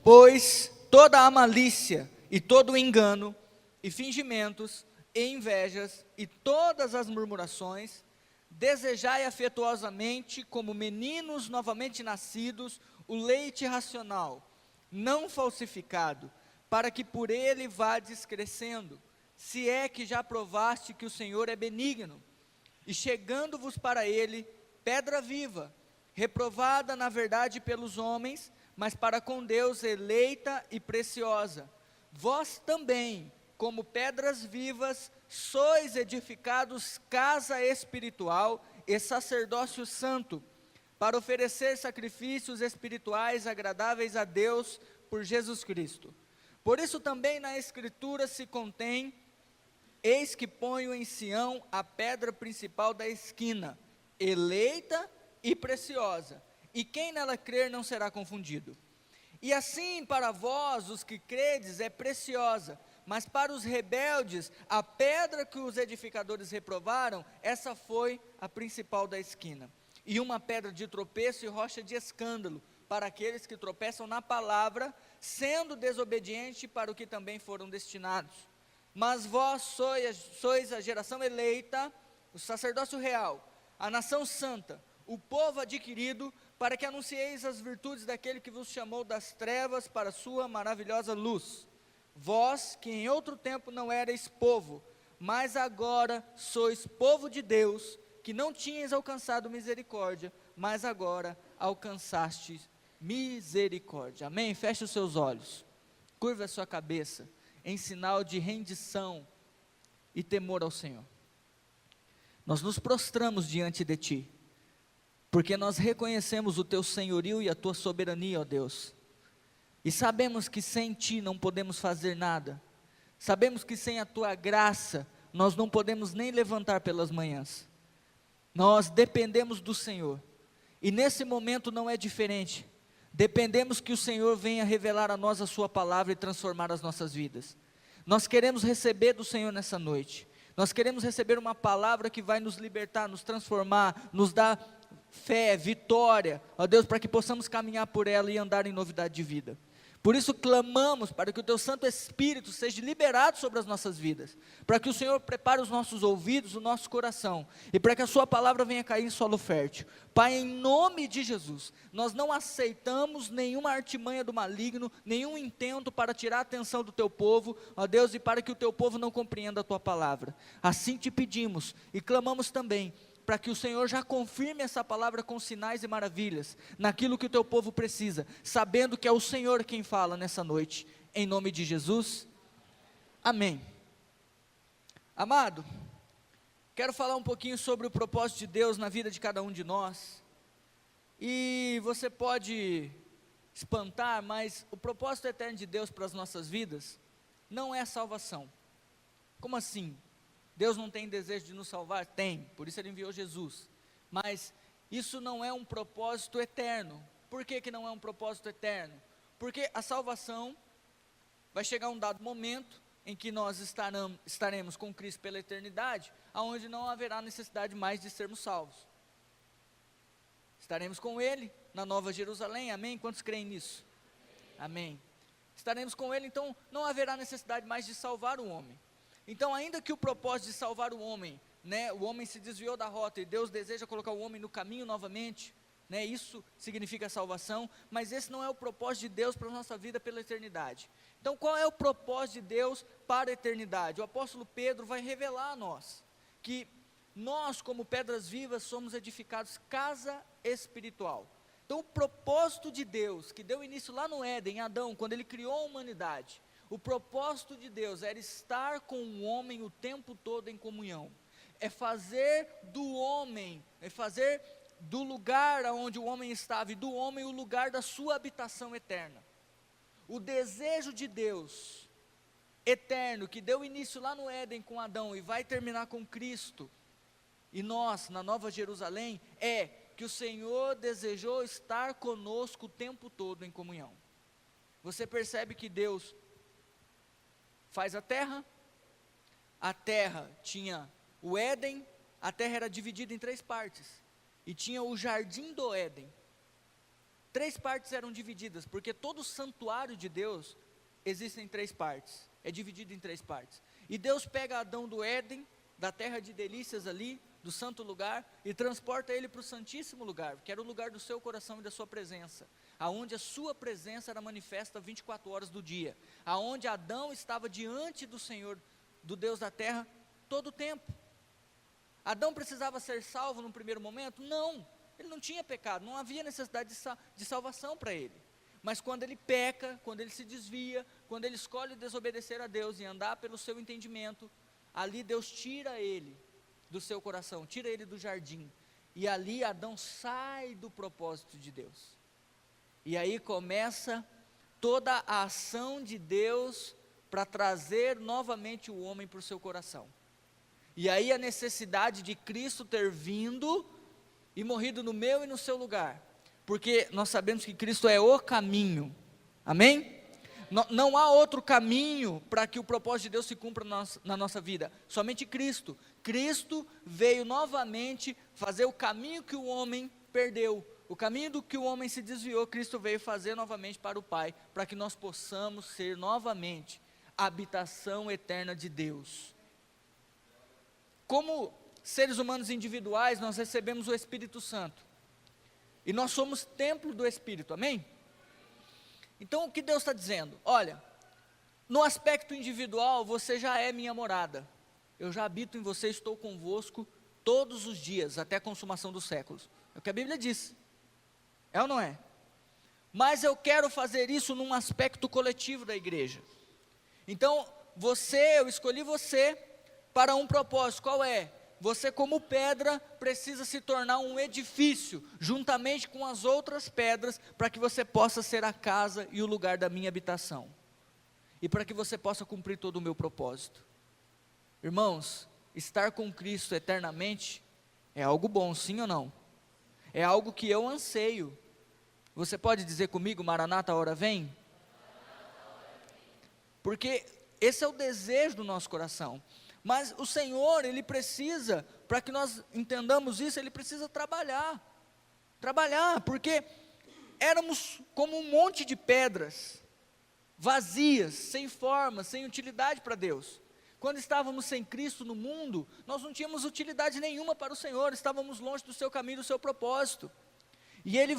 Pois toda a malícia e todo o engano, e fingimentos, e invejas, e todas as murmurações, desejai afetuosamente, como meninos novamente nascidos, o leite racional, não falsificado, para que por ele vades crescendo, se é que já provaste que o Senhor é benigno, e chegando-vos para ele, pedra viva, reprovada na verdade pelos homens, mas para com Deus eleita e preciosa. Vós também, como pedras vivas, sois edificados casa espiritual e sacerdócio santo, para oferecer sacrifícios espirituais agradáveis a Deus por Jesus Cristo. Por isso também na Escritura se contém: eis que ponho em Sião a pedra principal da esquina, eleita e preciosa, e quem nela crer não será confundido. E assim para vós, os que credes, é preciosa, mas para os rebeldes, a pedra que os edificadores reprovaram, essa foi a principal da esquina, e uma pedra de tropeço e rocha de escândalo, para aqueles que tropeçam na palavra, sendo desobediente para o que também foram destinados. Mas vós sois a geração eleita, o sacerdócio real, a nação santa, o povo adquirido, para que anuncieis as virtudes daquele que vos chamou das trevas para a sua maravilhosa luz. Vós, que em outro tempo não erais povo, mas agora sois povo de Deus, que não tinhas alcançado misericórdia, mas agora alcançastes misericórdia. Amém? Feche os seus olhos, curva a sua cabeça, em sinal de rendição e temor ao Senhor. Nós nos prostramos diante de Ti, porque nós reconhecemos o Teu senhorio e a Tua soberania, ó Deus, e sabemos que sem Ti não podemos fazer nada, sabemos que sem a Tua graça, nós não podemos nem levantar pelas manhãs, nós dependemos do Senhor, e nesse momento não é diferente, dependemos que o Senhor venha revelar a nós a Sua palavra e transformar as nossas vidas. Nós queremos receber do Senhor nessa noite, nós queremos receber uma palavra que vai nos libertar, nos transformar, nos dar fé, vitória, ó Deus, para que possamos caminhar por ela e andar em novidade de vida. Por isso clamamos para que o Teu Santo Espírito seja liberado sobre as nossas vidas, para que o Senhor prepare os nossos ouvidos, o nosso coração, e para que a Sua palavra venha cair em solo fértil. Pai, em nome de Jesus, nós não aceitamos nenhuma artimanha do maligno, nenhum intento para tirar a atenção do Teu povo, ó Deus, e para que o Teu povo não compreenda a Tua palavra. Assim te pedimos e clamamos também, para que o Senhor já confirme essa palavra com sinais e maravilhas, naquilo que o Teu povo precisa, sabendo que é o Senhor quem fala nessa noite, em nome de Jesus, amém. Amado, quero falar um pouquinho sobre o propósito de Deus na vida de cada um de nós, e você pode espantar, mas o propósito eterno de Deus para as nossas vidas, não é a salvação. Como assim? Deus não tem desejo de nos salvar? Tem, por isso Ele enviou Jesus, mas isso não é um propósito eterno. Por que que não é um propósito eterno? Porque a salvação, vai chegar um dado momento, em que nós estaremos com Cristo pela eternidade, aonde não haverá necessidade mais de sermos salvos, estaremos com Ele, na Nova Jerusalém, amém? Quantos creem nisso? Amém. Estaremos com Ele, então não haverá necessidade mais de salvar o homem. Então, ainda que o propósito de salvar o homem, o homem se desviou da rota e Deus deseja colocar o homem no caminho novamente, isso significa salvação, mas esse não é o propósito de Deus para a nossa vida pela eternidade. Então, qual é o propósito de Deus para a eternidade? O apóstolo Pedro vai revelar a nós, que nós como pedras vivas somos edificados casa espiritual. Então, o propósito de Deus, que deu início lá no Éden, em Adão, quando ele criou a humanidade, o propósito de Deus era estar com o homem o tempo todo em comunhão, é fazer do homem, é fazer do lugar onde o homem estava, e do homem o lugar da sua habitação eterna. O desejo de Deus, eterno, que deu início lá no Éden com Adão, e vai terminar com Cristo, e nós, na Nova Jerusalém, é que o Senhor desejou estar conosco o tempo todo em comunhão. Você percebe que Deus faz a terra tinha o Éden, a terra era dividida em 3 partes, e tinha o jardim do Éden. 3 partes eram divididas, porque todo o santuário de Deus existe em 3 partes, é dividido em 3 partes. E Deus pega Adão do Éden, da terra de delícias ali, do santo lugar, e transporta ele para o santíssimo lugar, que era o lugar do seu coração e da sua presença, aonde a sua presença era manifesta 24 horas do dia, aonde Adão estava diante do Senhor, do Deus da terra, todo o tempo. Adão precisava ser salvo no primeiro momento? Não, ele não tinha pecado, não havia necessidade de salvação para ele. Mas quando ele peca, quando ele se desvia, quando ele escolhe desobedecer a Deus e andar pelo seu entendimento, ali Deus tira ele do seu coração, tira ele do jardim, e ali Adão sai do propósito de Deus, e aí começa toda a ação de Deus, para trazer novamente o homem para o seu coração, e aí a necessidade de Cristo ter vindo, e morrido no meu e no seu lugar, porque nós sabemos que Cristo é o caminho, amém? Não há outro caminho para que o propósito de Deus se cumpra na nossa vida, somente Cristo. Cristo veio novamente fazer o caminho que o homem perdeu, o caminho do que o homem se desviou, Cristo veio fazer novamente para o Pai, para que nós possamos ser novamente a habitação eterna de Deus. Como seres humanos individuais, nós recebemos o Espírito Santo, e nós somos templo do Espírito, amém? Então o que Deus está dizendo? Olha, no aspecto individual, você já é minha morada, eu já habito em você, estou convosco todos os dias, até a consumação dos séculos, é o que a Bíblia diz, é ou não é? Mas eu quero fazer isso num aspecto coletivo da igreja, então eu escolhi você para um propósito, qual é? Você como pedra precisa se tornar um edifício, juntamente com as outras pedras, para que você possa ser a casa e o lugar da minha habitação, e para que você possa cumprir todo o meu propósito. Irmãos, estar com Cristo eternamente, é algo bom, sim ou não? É algo que eu anseio. Você pode dizer comigo, Maranata, a hora vem? Porque esse é o desejo do nosso coração. Mas o Senhor, Ele precisa, para que nós entendamos isso, Ele precisa trabalhar, porque éramos como um monte de pedras, vazias, sem forma, sem utilidade para Deus. Quando estávamos sem Cristo no mundo, nós não tínhamos utilidade nenhuma para o Senhor, estávamos longe do seu caminho, do seu propósito, e Ele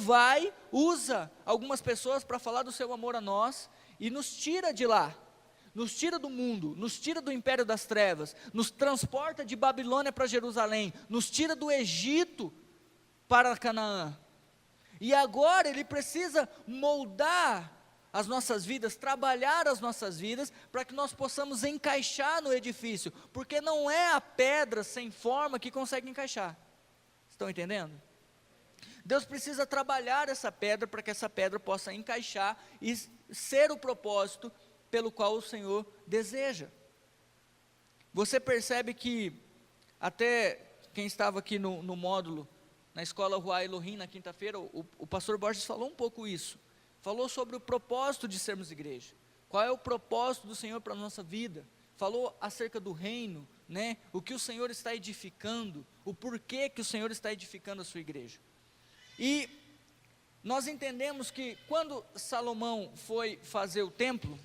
usa algumas pessoas para falar do seu amor a nós, e nos tira de lá, nos tira do mundo, nos tira do império das trevas, nos transporta de Babilônia para Jerusalém, nos tira do Egito para Canaã, e agora Ele precisa moldar as nossas vidas, trabalhar as nossas vidas, para que nós possamos encaixar no edifício, porque não é a pedra sem forma que consegue encaixar, estão entendendo? Deus precisa trabalhar essa pedra, para que essa pedra possa encaixar, e ser o propósito pelo qual o Senhor deseja. Você percebe que, até quem estava aqui no módulo, na escola Rua Elohim, na quinta-feira, o pastor Borges falou um pouco isso, falou sobre o propósito de sermos igreja, qual é o propósito do Senhor para a nossa vida, falou acerca do reino, né, o que o Senhor está edificando, o porquê que o Senhor está edificando a sua igreja, e nós entendemos que quando Salomão foi fazer o templo,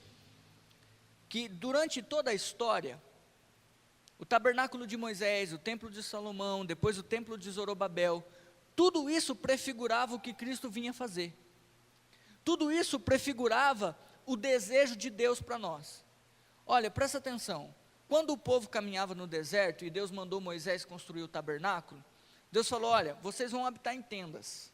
que durante toda a história, o tabernáculo de Moisés, o templo de Salomão, depois o templo de Zorobabel, tudo isso prefigurava o que Cristo vinha fazer, tudo isso prefigurava o desejo de Deus para nós. Olha, presta atenção, quando o povo caminhava no deserto, e Deus mandou Moisés construir o tabernáculo, Deus falou, olha, vocês vão habitar em tendas,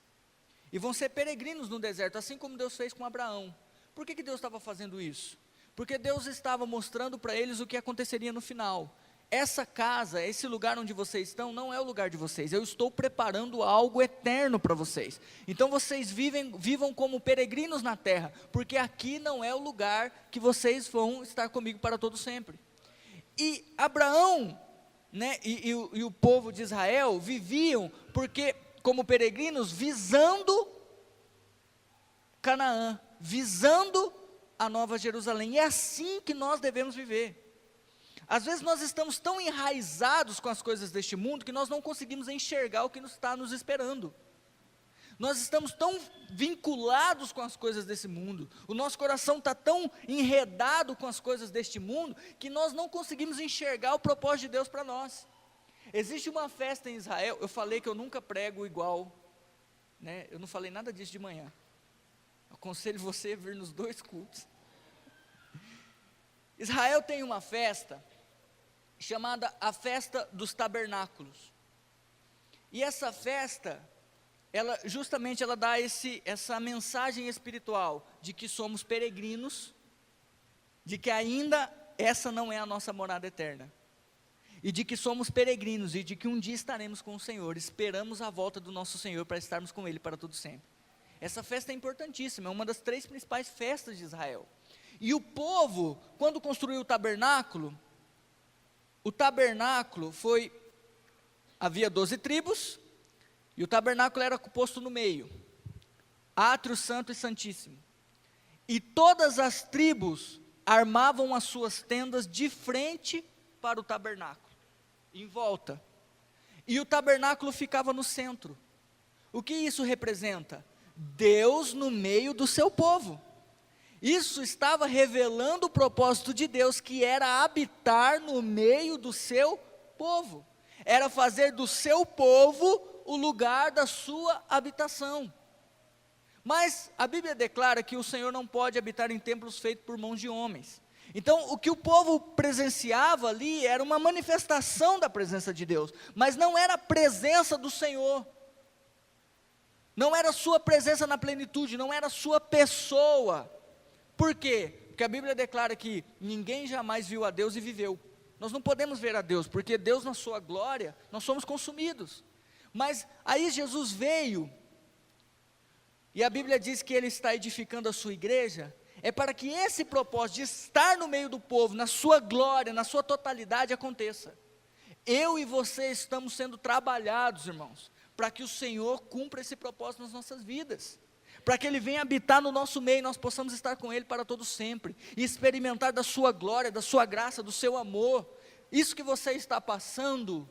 e vão ser peregrinos no deserto, assim como Deus fez com Abraão. Por que Deus estava fazendo isso? Porque Deus estava mostrando para eles o que aconteceria no final. Essa casa, esse lugar onde vocês estão, não é o lugar de vocês, eu estou preparando algo eterno para vocês, então vocês vivam como peregrinos na terra, porque aqui não é o lugar que vocês vão estar comigo para todo sempre. E Abraão, né, e o povo de Israel, viviam, porque como peregrinos, visando Canaã, visando a Nova Jerusalém. E é assim que nós devemos viver. Às vezes nós estamos tão enraizados com as coisas deste mundo que nós não conseguimos enxergar o que está nos esperando. Nós estamos tão vinculados com as coisas desse mundo, o nosso coração está tão enredado com as coisas deste mundo, que nós não conseguimos enxergar o propósito de Deus para nós. Existe uma festa em Israel, eu falei que eu nunca prego igual, né? Eu não falei nada disso de manhã. Aconselho você a vir nos 2 cultos. Israel tem uma festa chamada a Festa dos Tabernáculos. E essa festa, ela justamente dá essa mensagem espiritual de que somos peregrinos, de que ainda essa não é a nossa morada eterna, e de que somos peregrinos, e de que um dia estaremos com o Senhor, esperamos a volta do nosso Senhor para estarmos com Ele para todo sempre. Essa festa é importantíssima, é uma das 3 principais festas de Israel. E o povo, quando construiu o tabernáculo havia 12 tribos, e o tabernáculo era posto no meio, átrio santo e santíssimo, e todas as tribos armavam as suas tendas de frente para o tabernáculo, em volta, e o tabernáculo ficava no centro. O que isso representa? Deus no meio do seu povo. Isso estava revelando o propósito de Deus, que era habitar no meio do seu povo, era fazer do seu povo o lugar da sua habitação. Mas a Bíblia declara que o Senhor não pode habitar em templos feitos por mãos de homens. Então o que o povo presenciava ali era uma manifestação da presença de Deus, mas não era a presença do Senhor, não era a sua presença na plenitude, não era a sua pessoa. Por quê? Porque a Bíblia declara que ninguém jamais viu a Deus e viveu. Nós não podemos ver a Deus, porque Deus na sua glória, nós somos consumidos. Mas aí Jesus veio, e a Bíblia diz que Ele está edificando a sua igreja, é para que esse propósito de estar no meio do povo, na sua glória, na sua totalidade aconteça. Eu e você estamos sendo trabalhados, irmãos, para que o Senhor cumpra esse propósito nas nossas vidas, para que Ele venha habitar no nosso meio, e nós possamos estar com Ele para todo sempre, e experimentar da sua glória, da sua graça, do seu amor. Isso que você está passando,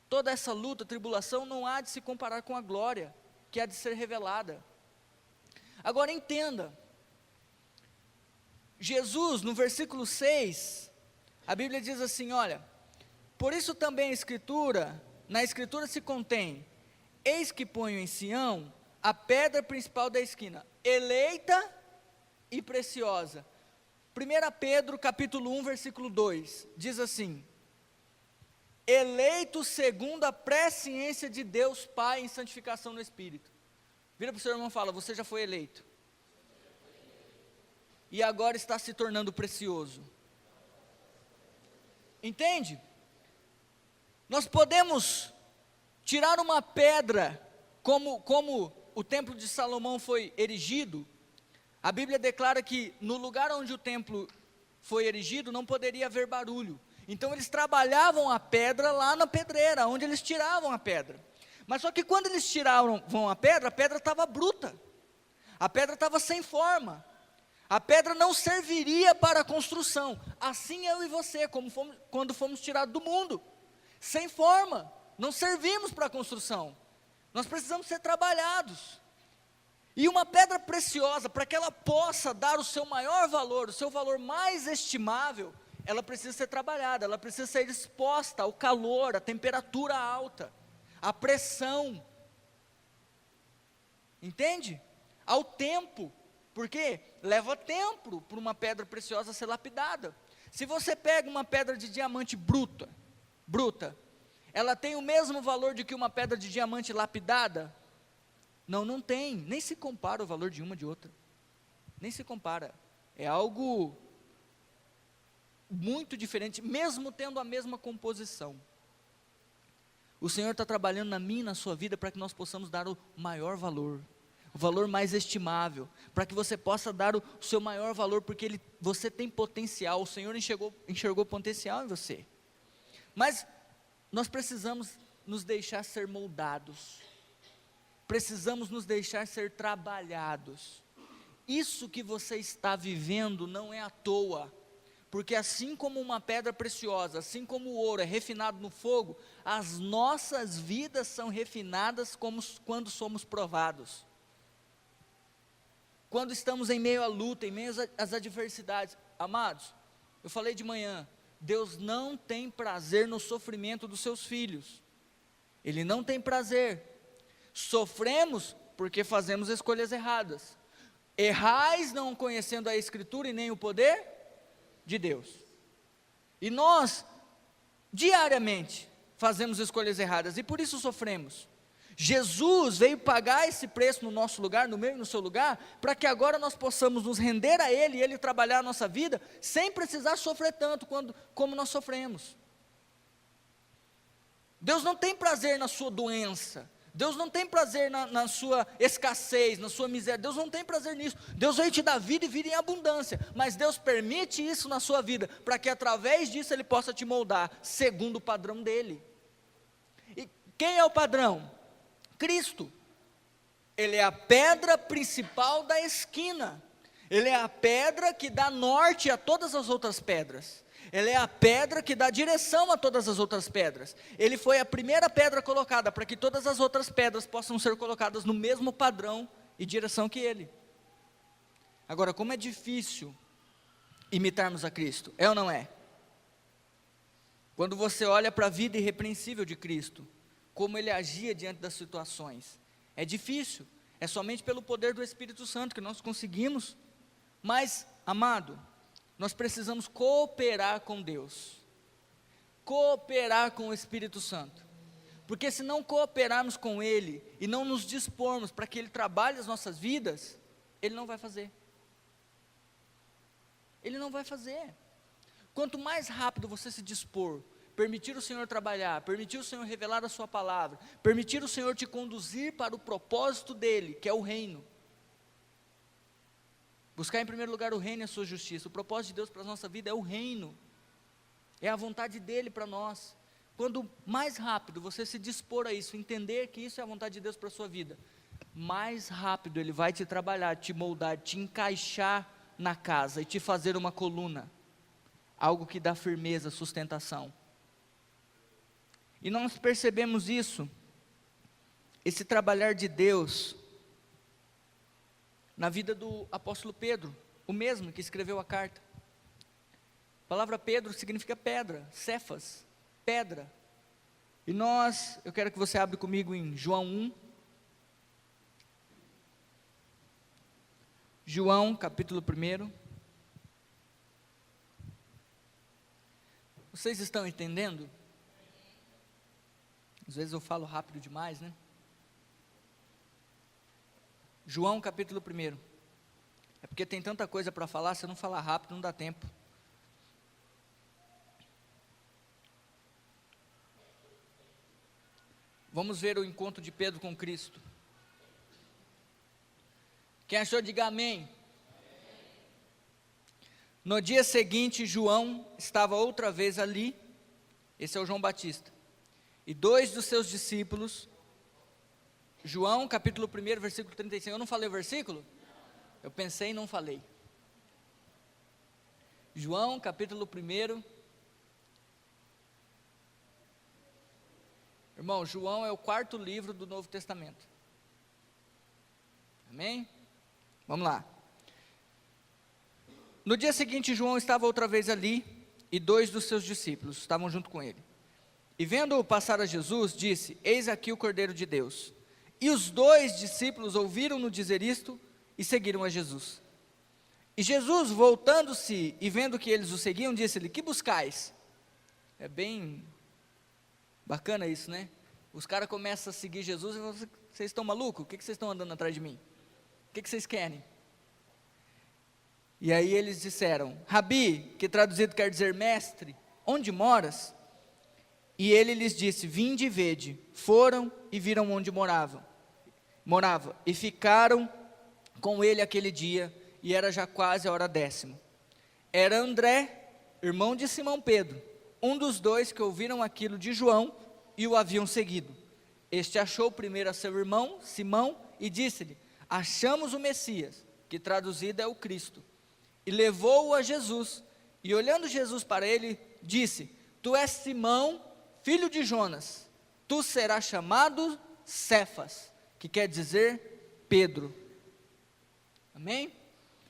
toda essa luta, tribulação, não há de se comparar com a glória, que há de ser revelada. Agora entenda, Jesus no versículo 6, a Bíblia diz assim, olha, por isso também na Escritura se contém, eis que ponho em Sião, a pedra principal da esquina, eleita e preciosa. 1 Pedro capítulo 1 versículo 2, diz assim, eleito segundo a presciência de Deus Pai em santificação no Espírito. Vira para o seu irmão e fala, você já foi eleito, e agora está se tornando precioso. Entende? Nós podemos tirar uma pedra, como o templo de Salomão foi erigido. A Bíblia declara que no lugar onde o templo foi erigido não poderia haver barulho. Então eles trabalhavam a pedra lá na pedreira, onde eles tiravam a pedra. Mas só que quando eles tiravam a pedra estava bruta, a pedra estava sem forma, a pedra não serviria para a construção. Assim eu e você, quando fomos tirados do mundo, sem forma, não servimos para a construção, nós precisamos ser trabalhados. E uma pedra preciosa, para que ela possa dar o seu maior valor, o seu valor mais estimável, ela precisa ser trabalhada, ela precisa ser exposta ao calor, à temperatura alta, à pressão, entende? Ao tempo, porque leva tempo para uma pedra preciosa ser lapidada. Se você pega uma pedra de diamante bruta, ela tem o mesmo valor de que uma pedra de diamante lapidada? Não tem, nem se compara o valor de uma de outra, nem se compara, é algo muito diferente, mesmo tendo a mesma composição. O Senhor está trabalhando na minha e na sua vida, para que nós possamos dar o maior valor, o valor mais estimável, para que você possa dar o seu maior valor, porque você tem potencial, o Senhor enxergou potencial em você, mas nós precisamos nos deixar ser moldados, precisamos nos deixar ser trabalhados, Isso que você está vivendo não é à toa, porque assim como uma pedra preciosa, assim como o ouro é refinado no fogo, as nossas vidas são refinadas quando somos provados. Quando estamos em meio à luta, em meio às adversidades. Amados, eu falei de manhã, Deus não tem prazer no sofrimento dos seus filhos. Ele não tem prazer. Sofremos porque fazemos escolhas erradas. Errais não conhecendo a Escritura e nem o poder de Deus. E nós, diariamente, fazemos escolhas erradas e por isso sofremos. Jesus veio pagar esse preço no nosso lugar, no meu e no seu lugar, para que agora nós possamos nos render a Ele e Ele trabalhar a nossa vida, sem precisar sofrer tanto como nós sofremos. Deus não tem prazer na sua doença, Deus não tem prazer na sua escassez, na sua miséria, Deus não tem prazer nisso. Deus veio te dar vida e vida em abundância, mas Deus permite isso na sua vida, para que através disso Ele possa te moldar, segundo o padrão dEle. E quem é o padrão? Cristo. Ele é a pedra principal da esquina, Ele é a pedra que dá norte a todas as outras pedras, Ele é a pedra que dá direção a todas as outras pedras. Ele foi a primeira pedra colocada, para que todas as outras pedras possam ser colocadas no mesmo padrão e direção que Ele. Agora, como é difícil imitarmos a Cristo, é ou não é? Quando você olha para a vida irrepreensível de Cristo, como Ele agia diante das situações, é difícil, é somente pelo poder do Espírito Santo que nós conseguimos, mas, amado, nós precisamos cooperar com Deus, cooperar com o Espírito Santo, porque se não cooperarmos com Ele, e não nos dispormos para que Ele trabalhe as nossas vidas, Ele não vai fazer, Ele não vai fazer. Quanto mais rápido você se dispor, permitir o Senhor trabalhar, permitir o Senhor revelar a sua palavra, permitir o Senhor te conduzir para o propósito dEle, que é o reino. Buscar em primeiro lugar o reino e a sua justiça. O propósito de Deus para a nossa vida é o reino, é a vontade dEle para nós. Quando mais rápido você se dispor a isso, entender que isso é a vontade de Deus para a sua vida, mais rápido Ele vai te trabalhar, te moldar, te encaixar na casa e te fazer uma coluna, algo que dá firmeza, sustentação. E nós percebemos isso, esse trabalhar de Deus, na vida do apóstolo Pedro, o mesmo que escreveu a carta. A palavra Pedro significa pedra, Cefas, pedra. E eu quero que você abra comigo em João 1. João, capítulo 1. Vocês estão entendendo? Às vezes eu falo rápido demais, né? João capítulo 1. É porque tem tanta coisa para falar, se eu não falar rápido não dá tempo. Vamos ver o encontro de Pedro com Cristo. Quem achou, diga amém. No dia seguinte, João estava outra vez ali, esse é o João Batista, e 2 dos seus discípulos, João capítulo 1, versículo 35, eu não falei o versículo? Eu pensei e não falei. João capítulo 1, irmão, João é o 4º livro do Novo Testamento, amém? Vamos lá. No dia seguinte, João estava outra vez ali, e 2 dos seus discípulos estavam junto com ele. E vendo-o passar a Jesus, disse: eis aqui o Cordeiro de Deus. E os 2 discípulos ouviram-no dizer isto, e seguiram a Jesus. E Jesus, voltando-se e vendo que eles o seguiam, disse-lhe: que buscais? É bem bacana isso, né? Os caras começam a seguir Jesus e falam: vocês estão malucos? O que vocês estão andando atrás de mim? O que vocês querem? E aí eles disseram: Rabi, que traduzido quer dizer mestre, onde moras? E ele lhes disse: vinde e vede. Foram e viram onde morava, e ficaram com ele aquele dia, e era já quase a hora 10ª. Era André, irmão de Simão Pedro, um dos 2 que ouviram aquilo de João e o haviam seguido. Este achou primeiro a seu irmão, Simão, e disse-lhe: achamos o Messias, que traduzida é o Cristo, e levou-o a Jesus, e olhando Jesus para ele, disse: tu és Simão, filho de Jonas, tu serás chamado Cefas, que quer dizer Pedro. Amém?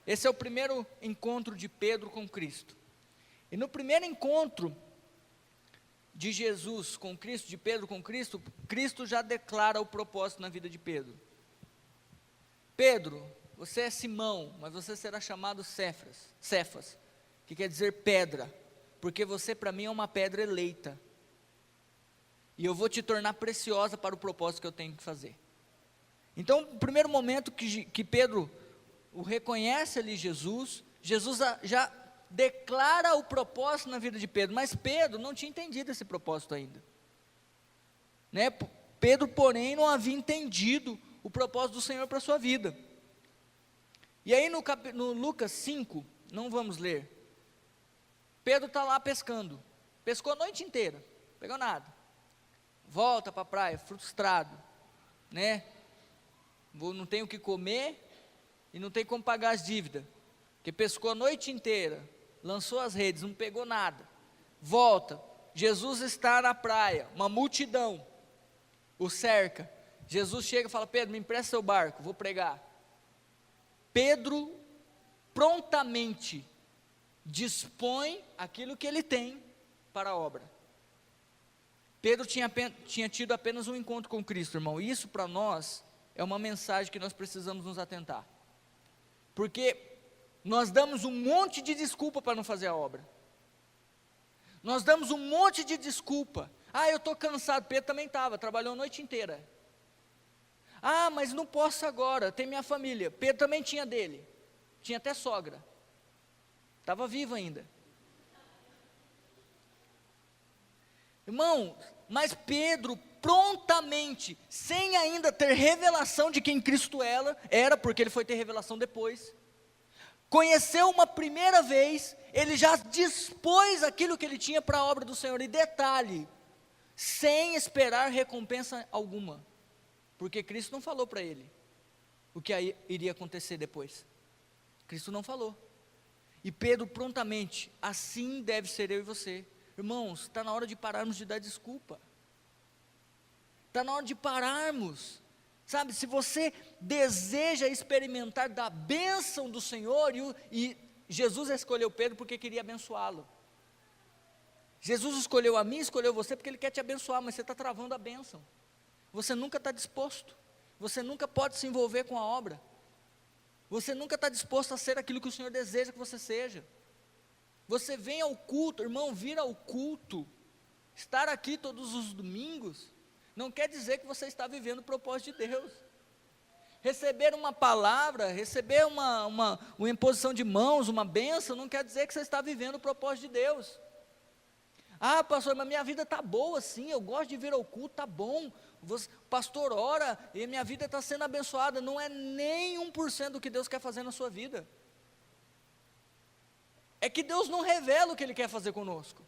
Esse é o primeiro encontro de Pedro com Cristo. E no primeiro encontro de Jesus com Cristo, de Pedro com Cristo, Cristo já declara o propósito na vida de Pedro. Pedro, você é Simão, mas você será chamado Cefas, que quer dizer pedra, porque você para mim é uma pedra eleita, e eu vou te tornar preciosa para o propósito que eu tenho que fazer. Então, o primeiro momento que Pedro o reconhece ali Jesus já declara o propósito na vida de Pedro, mas Pedro não tinha entendido esse propósito ainda, né? Pedro, porém, não havia entendido o propósito do Senhor para a sua vida. E aí no Lucas 5, não vamos ler, Pedro está lá pescando, pescou a noite inteira, não pegou nada, volta para a praia, frustrado, né? Não tenho o que comer, e não tem como pagar as dívidas, porque pescou a noite inteira, lançou as redes, não pegou nada, volta, Jesus está na praia, uma multidão o cerca, Jesus chega e fala: Pedro, me empresta seu barco, vou pregar. Pedro prontamente dispõe aquilo que ele tem para a obra. Pedro tinha tido apenas um encontro com Cristo, irmão, e isso para nós é uma mensagem que nós precisamos nos atentar, porque nós damos um monte de desculpa para não fazer a obra, nós damos um monte de desculpa. Eu estou cansado, Pedro também estava, trabalhou a noite inteira. Mas não posso agora, tem minha família. Pedro também tinha dele, tinha até sogra, estava vivo ainda. Irmão, mas Pedro prontamente, sem ainda ter revelação de quem Cristo era, porque ele foi ter revelação depois, conheceu uma primeira vez, ele já dispôs aquilo que ele tinha para a obra do Senhor, e detalhe, sem esperar recompensa alguma, porque Cristo não falou para ele o que iria acontecer depois. Cristo não falou. E Pedro prontamente, assim deve ser eu e você. Irmãos, está na hora de pararmos de dar desculpa. Está na hora de pararmos. Sabe, se você deseja experimentar da bênção do Senhor, e Jesus escolheu Pedro porque queria abençoá-lo. Jesus escolheu a mim, escolheu você porque Ele quer te abençoar, mas você está travando a bênção. Você nunca está disposto, você nunca pode se envolver com a obra, você nunca está disposto a ser aquilo que o Senhor deseja que você seja. Você vem ao culto, irmão, vir ao culto, estar aqui todos os domingos, não quer dizer que você está vivendo o propósito de Deus. Receber uma palavra, receber uma imposição de mãos, uma bênção, não quer dizer que você está vivendo o propósito de Deus. Pastor, mas minha vida está boa sim, eu gosto de vir ao culto, está bom, o pastor ora, e minha vida está sendo abençoada. Não é nem 1% do que Deus quer fazer na sua vida. É que Deus não revela o que Ele quer fazer conosco,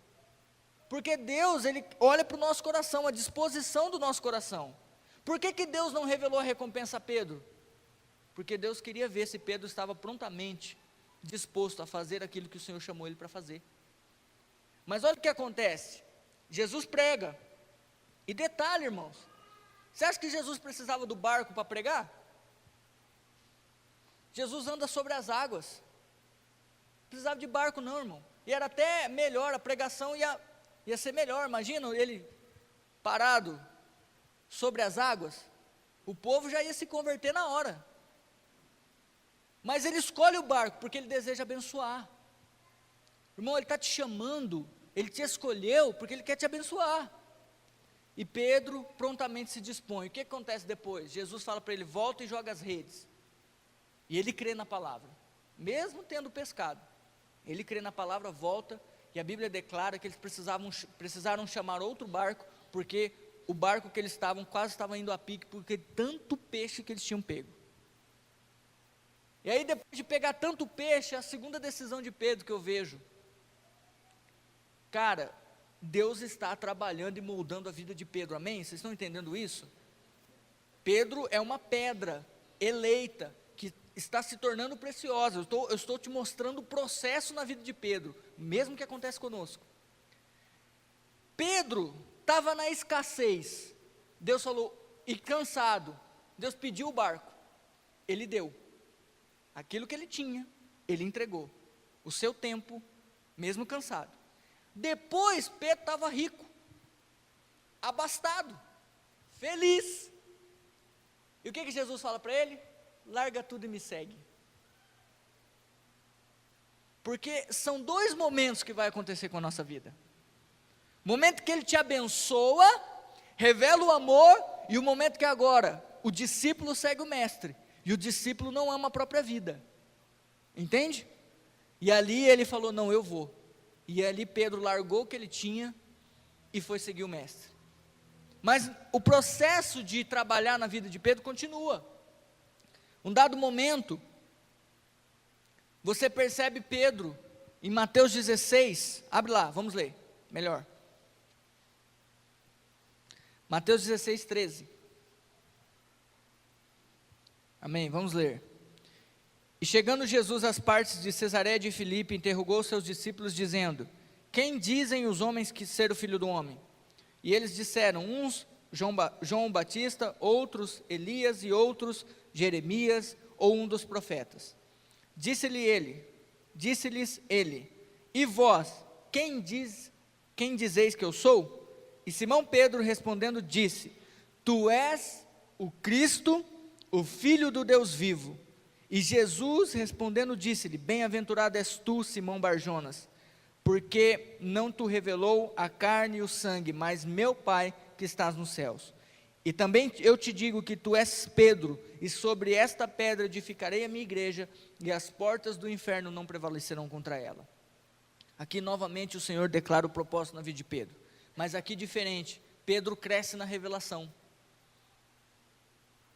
porque Deus, Ele olha para o nosso coração, a disposição do nosso coração. Por que Deus não revelou a recompensa a Pedro? Porque Deus queria ver se Pedro estava prontamente disposto a fazer aquilo que o Senhor chamou ele para fazer. Mas olha o que acontece, Jesus prega, e detalhe, irmãos, você acha que Jesus precisava do barco para pregar? Jesus anda sobre as águas, não precisava de barco não, irmão, e era até melhor, a pregação ia ser melhor. Imagina ele parado sobre as águas, o povo já ia se converter na hora, mas ele escolhe o barco, porque ele deseja abençoar. Irmão, Ele está te chamando, Ele te escolheu, porque Ele quer te abençoar. E Pedro prontamente se dispõe. O que acontece depois? Jesus fala para ele: volta e joga as redes. E ele crê na palavra, mesmo tendo pescado, ele crê na palavra, volta, e a Bíblia declara que eles precisaram chamar outro barco, porque o barco que eles estavam, quase estava indo a pique, porque tanto peixe que eles tinham pego. E aí, depois de pegar tanto peixe, a segunda decisão de Pedro que eu vejo, cara, Deus está trabalhando e moldando a vida de Pedro, amém? Vocês estão entendendo isso? Pedro é uma pedra eleita, que está se tornando preciosa. Eu estou te mostrando o processo na vida de Pedro, mesmo que acontece conosco. Pedro estava na escassez, Deus falou, e cansado, Deus pediu o barco, ele deu, aquilo que ele tinha, ele entregou, o seu tempo, mesmo cansado. Depois Pedro estava rico, abastado, feliz, e o que Jesus fala para ele? Larga tudo e me segue. Porque são dois momentos que vai acontecer com a nossa vida. O momento que ele te abençoa, revela o amor, e o momento que agora o discípulo segue o mestre, e o discípulo não ama a própria vida, entende? E ali ele falou, não, eu vou. E ali Pedro largou o que ele tinha, e foi seguir o mestre. Mas o processo de trabalhar na vida de Pedro continua. Um dado momento, você percebe Pedro, em Mateus 16, abre lá, vamos ler, melhor. Mateus 16, 13. Amém, vamos ler. E chegando Jesus às partes de Cesareia de Filipe, interrogou seus discípulos, dizendo, quem dizem os homens que ser o Filho do Homem? E eles disseram, uns João Batista, outros Elias e outros Jeremias ou um dos profetas. Disse-lhes ele, e vós, quem dizeis que eu sou? E Simão Pedro respondendo disse, tu és o Cristo, o Filho do Deus vivo. E Jesus respondendo disse-lhe, bem-aventurado és tu, Simão Barjonas, porque não te revelou a carne e o sangue, mas meu Pai que estás nos céus. E também eu te digo que tu és Pedro, e sobre esta pedra edificarei a minha igreja, e as portas do inferno não prevalecerão contra ela. Aqui novamente o Senhor declara o propósito na vida de Pedro, mas aqui diferente, Pedro cresce na revelação.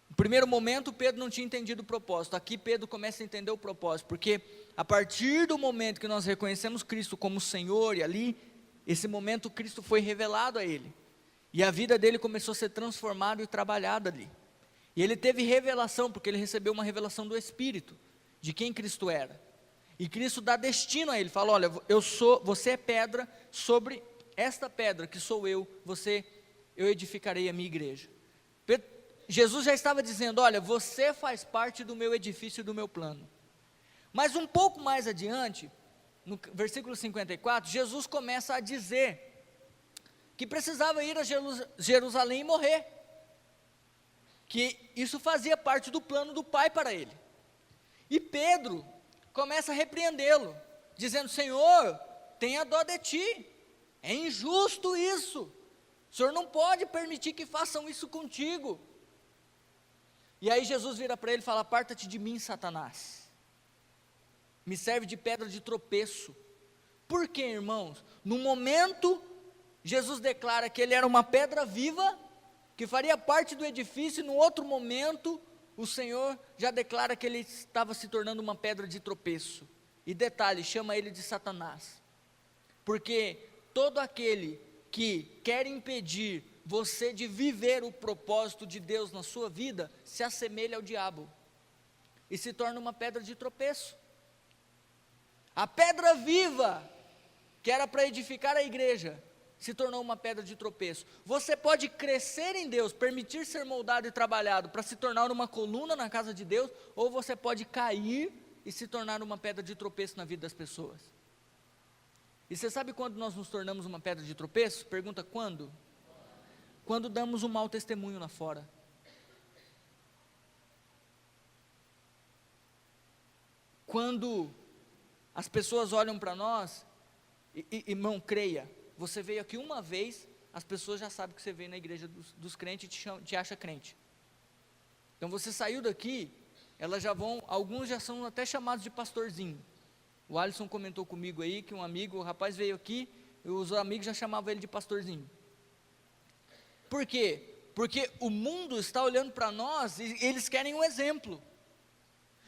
No primeiro momento Pedro não tinha entendido o propósito, aqui Pedro começa a entender o propósito, porque a partir do momento que nós reconhecemos Cristo como Senhor, e ali, esse momento Cristo foi revelado a ele, e a vida dele começou a ser transformada e trabalhada ali, e ele teve revelação, porque ele recebeu uma revelação do Espírito, de quem Cristo era, e Cristo dá destino a ele, fala, olha, você é pedra, sobre esta pedra que sou eu edificarei a minha igreja. Jesus já estava dizendo, olha, você faz parte do meu edifício e do meu plano. Mas um pouco mais adiante, no versículo 54, Jesus começa a dizer que precisava ir a Jerusalém e morrer, que isso fazia parte do plano do Pai para ele. E Pedro começa a repreendê-lo, dizendo, Senhor, tenha dó de ti, é injusto isso, o Senhor não pode permitir que façam isso contigo. E aí Jesus vira para ele e fala, aparta-te de mim, Satanás, me serve de pedra de tropeço. Por quê, irmãos? No momento, Jesus declara que ele era uma pedra viva, que faria parte do edifício, e no outro momento, o Senhor já declara que ele estava se tornando uma pedra de tropeço. E detalhe, chama ele de Satanás, porque todo aquele que quer impedir você de viver o propósito de Deus na sua vida, se assemelha ao diabo, e se torna uma pedra de tropeço. A pedra viva, que era para edificar a igreja, se tornou uma pedra de tropeço. Você pode crescer em Deus, permitir ser moldado e trabalhado, para se tornar uma coluna na casa de Deus, ou você pode cair e se tornar uma pedra de tropeço na vida das pessoas. E você sabe quando nós nos tornamos uma pedra de tropeço? Pergunta quando? Quando damos um mau testemunho lá fora. Quando as pessoas olham para nós, irmão, creia, você veio aqui uma vez, as pessoas já sabem que você veio na igreja dos crentes e te acha crente. Então você saiu daqui, elas já vão, alguns já são até chamados de pastorzinho. O Alisson comentou comigo aí que um amigo, o rapaz veio aqui, e os amigos já chamavam ele de pastorzinho. Por quê? Porque o mundo está olhando para nós e eles querem um exemplo.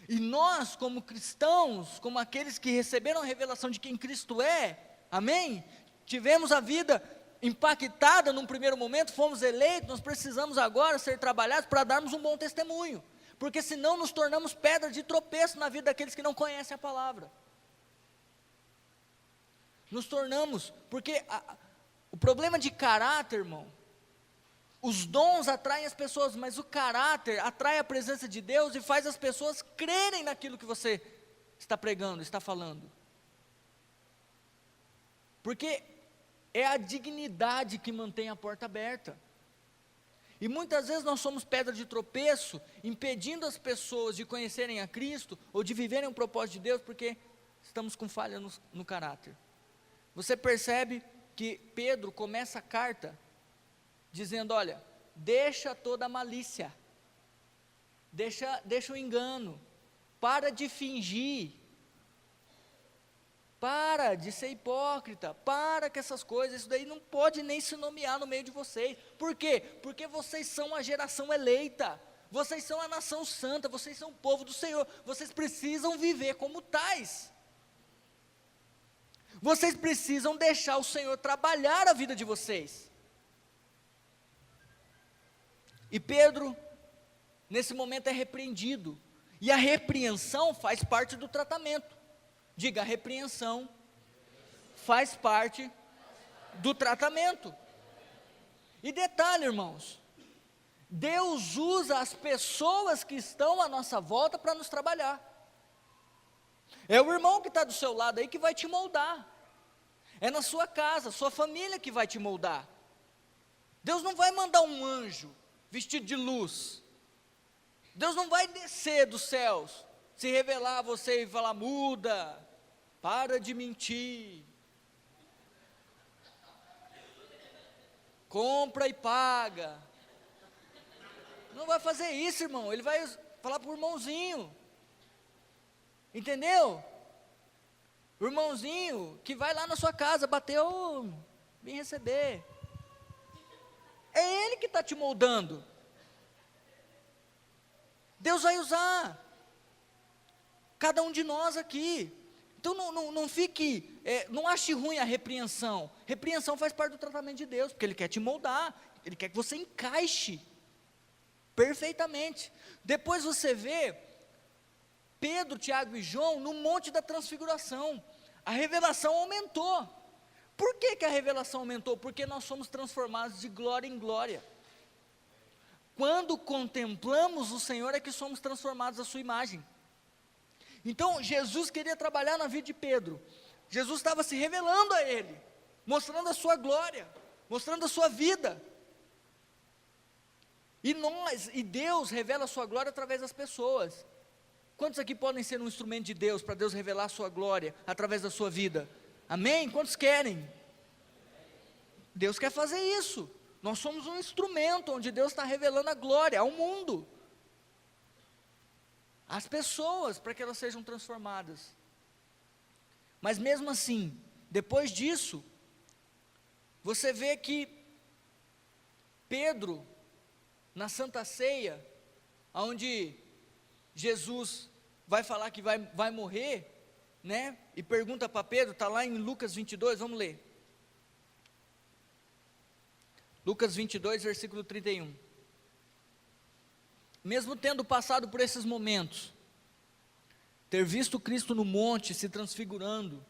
E nós, como cristãos, como aqueles que receberam a revelação de quem Cristo é, amém? Tivemos a vida impactada num primeiro momento, fomos eleitos, nós precisamos agora ser trabalhados para darmos um bom testemunho. porque senão nos tornamos pedra de tropeço na vida daqueles que não conhecem a palavra. Nos tornamos, porque o problema de caráter, irmão, os dons atraem as pessoas, mas o caráter atrai a presença de Deus e faz as pessoas crerem naquilo que você está pregando, está falando. Porque é a dignidade que mantém a porta aberta. E muitas vezes nós somos pedra de tropeço, impedindo as pessoas de conhecerem a Cristo, ou de viverem o propósito de Deus, porque estamos com falha no caráter. Você percebe que Pedro começa a carta dizendo, olha, deixa toda a malícia, deixa o engano, para de fingir, para de ser hipócrita, para com essas coisas, isso daí não pode nem se nomear no meio de vocês. Por quê? Porque vocês são a geração eleita, vocês são a nação santa, vocês são o povo do Senhor, vocês precisam viver como tais. Vocês precisam deixar o Senhor trabalhar a vida de vocês. E Pedro, nesse momento, é repreendido. E a repreensão faz parte do tratamento. Diga, a repreensão faz parte do tratamento. E detalhe, irmãos, Deus usa as pessoas que estão à nossa volta para nos trabalhar. É o irmão que está do seu lado aí que vai te moldar. É na sua casa, sua família que vai te moldar. Deus não vai mandar um anjo vestido de luz. Deus não vai descer dos céus, se revelar a você e falar, muda, para de mentir, compra e paga. Não vai fazer isso, irmão. Ele vai falar para o irmãozinho, entendeu? O irmãozinho que vai lá na sua casa, bateu, vem receber. É ele que está te moldando. Deus vai usar cada um de nós aqui. Então não fique, não ache ruim a repreensão. Repreensão faz parte do tratamento de Deus, porque Ele quer te moldar, Ele quer que você encaixe perfeitamente. Depois você vê Pedro, Tiago e João no Monte da Transfiguração. A revelação aumentou. Por que a revelação aumentou? Porque nós somos transformados de glória em glória. Quando contemplamos o Senhor é que somos transformados à sua imagem. Então Jesus queria trabalhar na vida de Pedro. Jesus estava se revelando a ele, mostrando a sua glória, mostrando a sua vida. E Deus revela a sua glória através das pessoas. Quantos aqui podem ser um instrumento de Deus, para Deus revelar a sua glória através da sua vida? Amém? Quantos querem? Deus quer fazer isso. Nós somos um instrumento onde Deus está revelando a glória ao mundo, às pessoas, para que elas sejam transformadas. Mas mesmo assim, depois disso, você vê que Pedro, na Santa Ceia, onde Jesus vai falar que vai morrer, né? E pergunta para Pedro, está lá em Lucas 22, vamos ler. Lucas 22, versículo 31. Mesmo tendo passado por esses momentos, ter visto Cristo no monte se transfigurando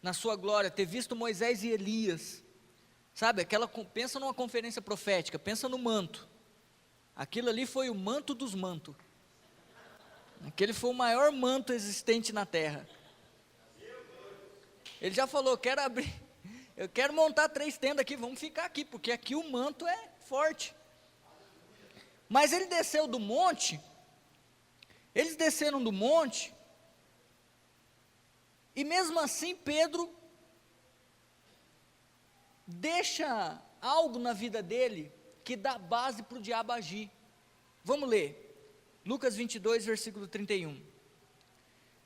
na sua glória, ter visto Moisés e Elias, sabe, pensa numa conferência profética, pensa no manto. Aquilo ali foi o manto dos mantos. Aquele foi o maior manto existente na terra. Ele já falou, eu quero montar 3 tendas aqui, vamos ficar aqui, porque aqui o manto é forte. Mas ele desceu do monte, eles desceram do monte, e mesmo assim Pedro deixa algo na vida dele, que dá base para o diabo agir. Vamos ler, Lucas 22, versículo 31.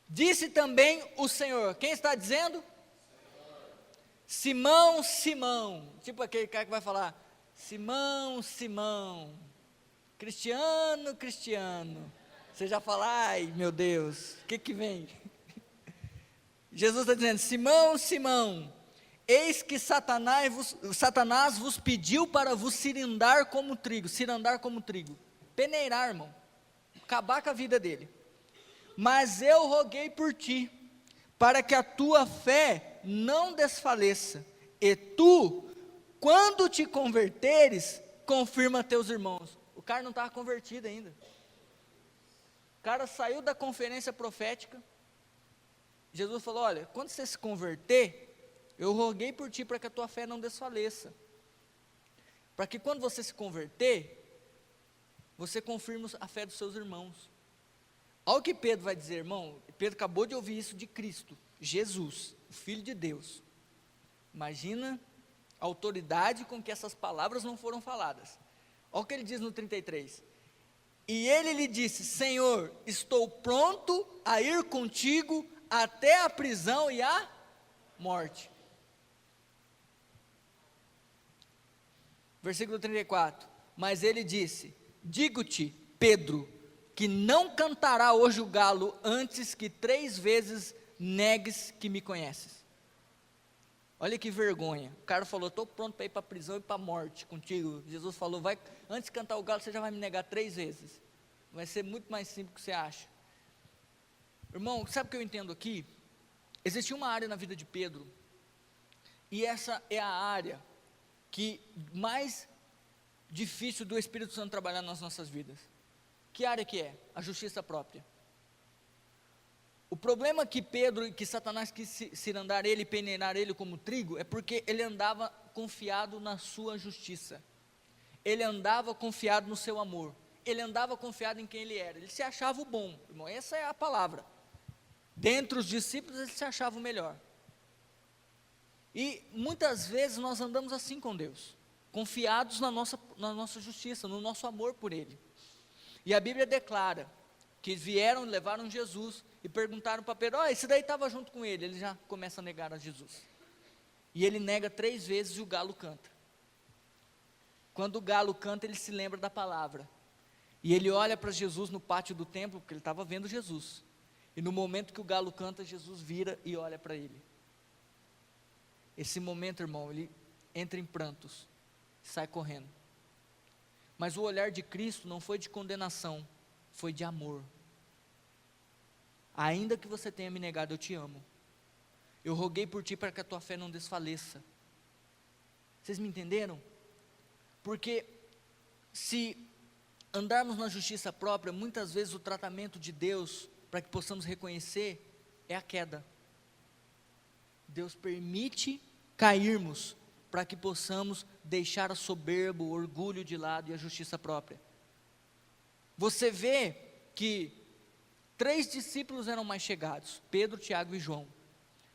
Disse também o Senhor, quem está dizendo? Simão, Simão, tipo aquele cara que vai falar, Simão, Simão, Cristiano, Cristiano, você já fala, ai meu Deus, o que vem? Jesus está dizendo, Simão, Simão, eis que Satanás vos pediu para vos cirandar como trigo, peneirar, irmão, acabar com a vida dele. Mas eu roguei por ti, para que a tua fé não desfaleça, e tu, quando te converteres, confirma teus irmãos. O cara não estava convertido ainda. O cara saiu da conferência profética. Jesus falou: olha, quando você se converter, eu roguei por ti para que a tua fé não desfaleça. Para que quando você se converter, você confirme a fé dos seus irmãos. Olha o que Pedro vai dizer, irmão. Pedro acabou de ouvir isso de Cristo, Jesus, o Filho de Deus. Imagina a autoridade com que essas palavras não foram faladas. Olha o que ele diz no 33. E ele lhe disse: Senhor, estou pronto a ir contigo até a prisão e a morte. Versículo 34. Mas ele disse: digo-te, Pedro, que não cantará hoje o galo antes que 3 vezes negues que me conheces. Olha que vergonha. O cara falou: estou pronto para ir para a prisão e para a morte contigo. Jesus falou: vai, antes de cantar o galo, você já vai me negar 3 vezes. Vai ser muito mais simples do que você acha. Irmão, sabe o que eu entendo aqui? Existia uma área na vida de Pedro, e essa é a área que mais difícil do Espírito Santo trabalhar nas nossas vidas. Que área que é? A justiça própria. O problema que Pedro, que Satanás quis cirandar ele, peneirar ele como trigo, é porque ele andava confiado na sua justiça. Ele andava confiado no seu amor. Ele andava confiado em quem ele era. Ele se achava o bom, irmão, essa é a palavra. Dentre os discípulos, ele se achava o melhor. E muitas vezes nós andamos assim com Deus, confiados na nossa justiça, no nosso amor por Ele. E a Bíblia declara que vieram, levaram Jesus e perguntaram para Pedro: esse daí estava junto com ele. Ele já começa a negar a Jesus. E ele nega 3 vezes e o galo canta. Quando o galo canta, ele se lembra da palavra. E ele olha para Jesus no pátio do templo, porque ele estava vendo Jesus. E no momento que o galo canta, Jesus vira e olha para ele. Esse momento, irmão, ele entra em prantos, sai correndo. Mas o olhar de Cristo não foi de condenação, foi de amor. Ainda que você tenha me negado, eu te amo. Eu roguei por ti para que a tua fé não desfaleça. Vocês me entenderam? Porque se andarmos na justiça própria, muitas vezes o tratamento de Deus, para que possamos reconhecer, é a queda. Deus permite cairmos, para que possamos deixar a soberba, o orgulho de lado e a justiça própria. Você vê que 3 discípulos eram mais chegados: Pedro, Tiago e João.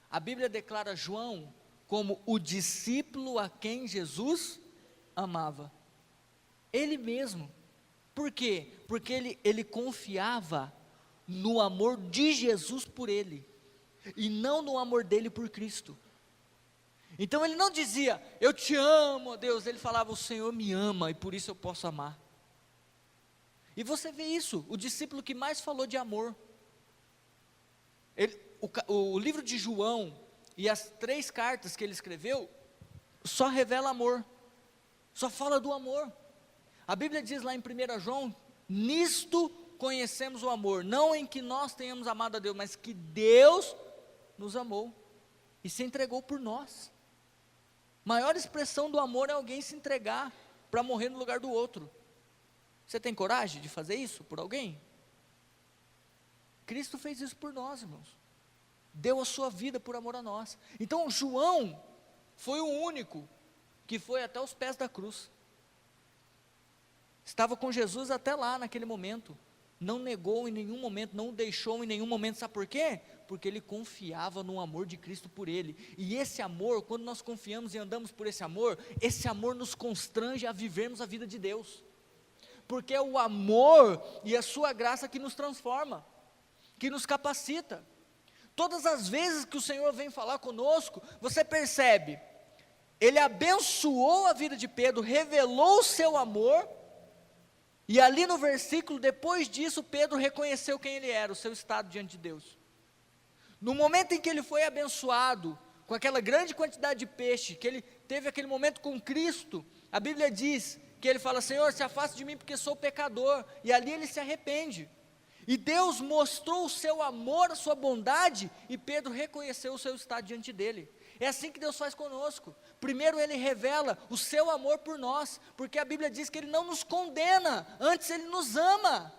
A Bíblia declara João como o discípulo a quem Jesus amava. Ele mesmo. Por quê? Porque ele confiava no amor de Jesus por ele, e não no amor dele por Cristo. Então ele não dizia: eu te amo, Deus. Ele falava: o Senhor me ama e por isso eu posso amar. E você vê isso, o discípulo que mais falou de amor. O livro de João e as 3 cartas que ele escreveu só revela amor, só fala do amor. A Bíblia diz lá em 1 João: nisto conhecemos o amor, não em que nós tenhamos amado a Deus, mas que Deus nos amou e se entregou por nós. Maior expressão do amor é alguém se entregar para morrer no lugar do outro. Você tem coragem de fazer isso por alguém? Cristo fez isso por nós, irmãos. Deu a sua vida por amor a nós. Então João foi o único que foi até os pés da cruz. Estava com Jesus até lá naquele momento. Não negou em nenhum momento, não o deixou em nenhum momento. Sabe por quê? Porque ele confiava no amor de Cristo por ele. E esse amor, quando nós confiamos e andamos por esse amor nos constrange a vivermos a vida de Deus. Porque é o amor e a sua graça que nos transforma, que nos capacita. Todas as vezes que o Senhor vem falar conosco, você percebe, Ele abençoou a vida de Pedro, revelou o seu amor, e ali no versículo, depois disso, Pedro reconheceu quem ele era, o seu estado diante de Deus. No momento em que ele foi abençoado, com aquela grande quantidade de peixe, que ele teve aquele momento com Cristo, a Bíblia diz que ele fala: Senhor, se afaste de mim porque sou pecador, e ali ele se arrepende. E Deus mostrou o seu amor, a sua bondade, e Pedro reconheceu o seu estado diante dele. É assim que Deus faz conosco. Primeiro Ele revela o seu amor por nós, porque a Bíblia diz que Ele não nos condena, antes Ele nos ama.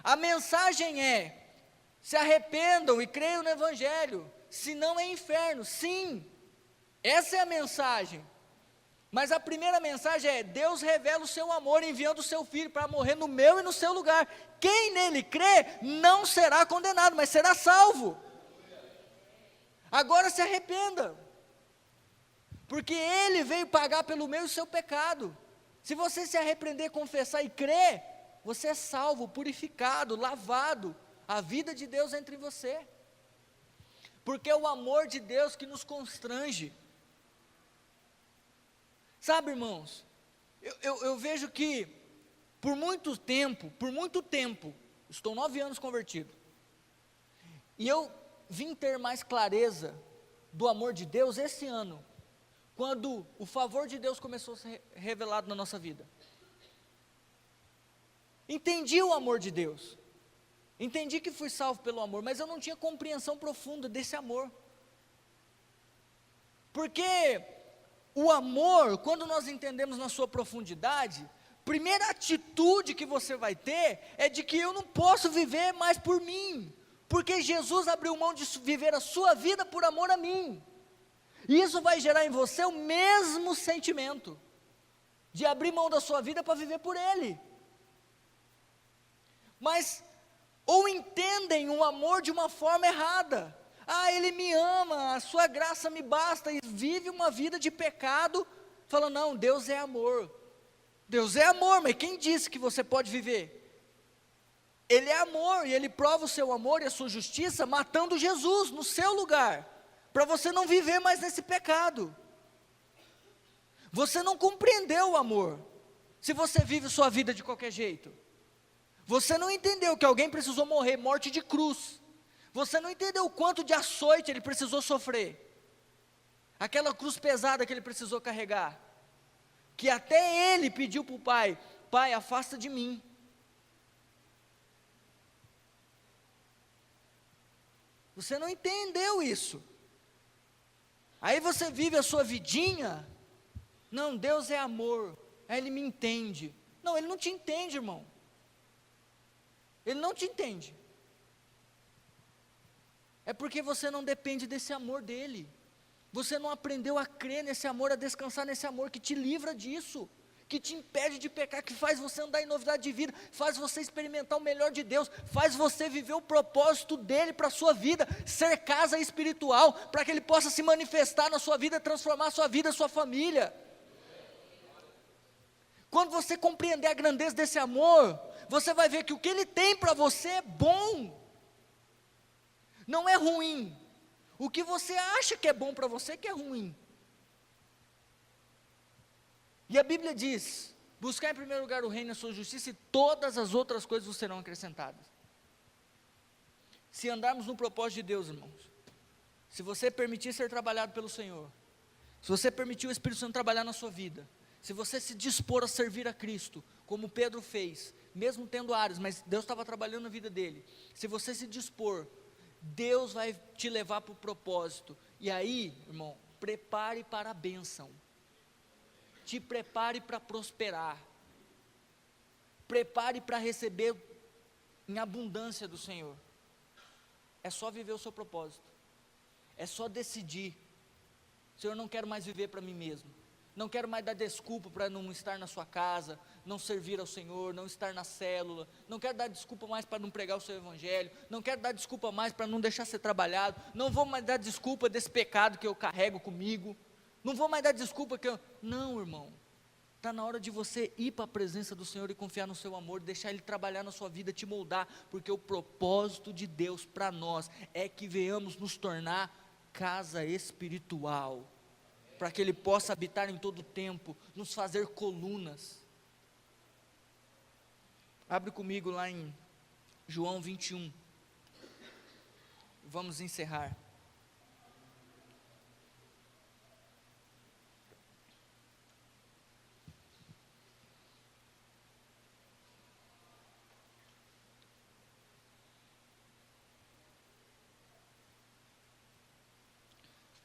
A mensagem é: se arrependam e creiam no Evangelho, senão é inferno. Sim, essa é a mensagem. Mas a primeira mensagem é: Deus revela o seu amor enviando o seu Filho para morrer no meu e no seu lugar. Quem nele crê não será condenado, mas será salvo. Agora se arrependa, porque Ele veio pagar pelo meu e o seu pecado. Se você se arrepender, confessar e crer, você é salvo, purificado, lavado. A vida de Deus entra em você, porque é o amor de Deus que nos constrange. Sabe, irmãos, eu vejo que por muito tempo, estou 9 anos convertido, e eu vim ter mais clareza do amor de Deus esse ano, quando o favor de Deus começou a ser revelado na nossa vida. Entendi o amor de Deus, entendi que fui salvo pelo amor, mas eu não tinha compreensão profunda desse amor, porque o amor, quando nós entendemos na sua profundidade, primeira atitude que você vai ter, é de que eu não posso viver mais por mim, porque Jesus abriu mão de viver a sua vida por amor a mim, e isso vai gerar em você o mesmo sentimento, de abrir mão da sua vida para viver por Ele. Mas, ou entendem o amor de uma forma errada: Ele me ama, a sua graça me basta, e vive uma vida de pecado, falando: não, Deus é amor. Deus é amor, mas quem disse que você pode viver? Ele é amor, e Ele prova o seu amor e a sua justiça, matando Jesus no seu lugar, para você não viver mais nesse pecado. Você não compreendeu o amor, se você vive sua vida de qualquer jeito. Você não entendeu que alguém precisou morrer, morte de cruz. Você não entendeu o quanto de açoite ele precisou sofrer, aquela cruz pesada que ele precisou carregar, que até ele pediu para o Pai: Pai, afasta de mim. Você não entendeu isso. Aí você vive a sua vidinha: não, Deus é amor, aí Ele me entende. Não, Ele não te entende, irmão. Ele não te entende. É porque você não depende desse amor dEle. Você não aprendeu a crer nesse amor, a descansar nesse amor que te livra disso, que te impede de pecar, que faz você andar em novidade de vida, faz você experimentar o melhor de Deus, faz você viver o propósito dEle para a sua vida, ser casa espiritual, para que Ele possa se manifestar na sua vida, transformar a sua vida, a sua família. Quando você compreender a grandeza desse amor, você vai ver que o que Ele tem para você é bom, não é ruim. O que você acha que é bom para você que é ruim. E a Bíblia diz: buscar em primeiro lugar o reino e a sua justiça, e todas as outras coisas vos serão acrescentadas. Se andarmos no propósito de Deus, irmãos, se você permitir ser trabalhado pelo Senhor, se você permitir o Espírito Santo trabalhar na sua vida, se você se dispor a servir a Cristo, como Pedro fez, mesmo tendo áreas, mas Deus estava trabalhando na vida dele, se você se dispor, Deus vai te levar para o propósito. E aí, irmão, prepare para a bênção, te prepare para prosperar, prepare para receber em abundância do Senhor. É só viver o seu propósito, é só decidir: Senhor, eu não quero mais viver para mim mesmo, não quero mais dar desculpa para não estar na sua casa, não servir ao Senhor, não estar na célula, não quero dar desculpa mais para não pregar o seu evangelho, não quero dar desculpa mais para não deixar ser trabalhado, não vou mais dar desculpa desse pecado que eu carrego comigo, não vou mais dar desculpa que eu... Não, irmão, está na hora de você ir para a presença do Senhor e confiar no seu amor, deixar Ele trabalhar na sua vida, te moldar, porque o propósito de Deus para nós é que venhamos nos tornar casa espiritual, para que Ele possa habitar em todo o tempo, nos fazer colunas. Abre comigo lá em João 21, vamos encerrar.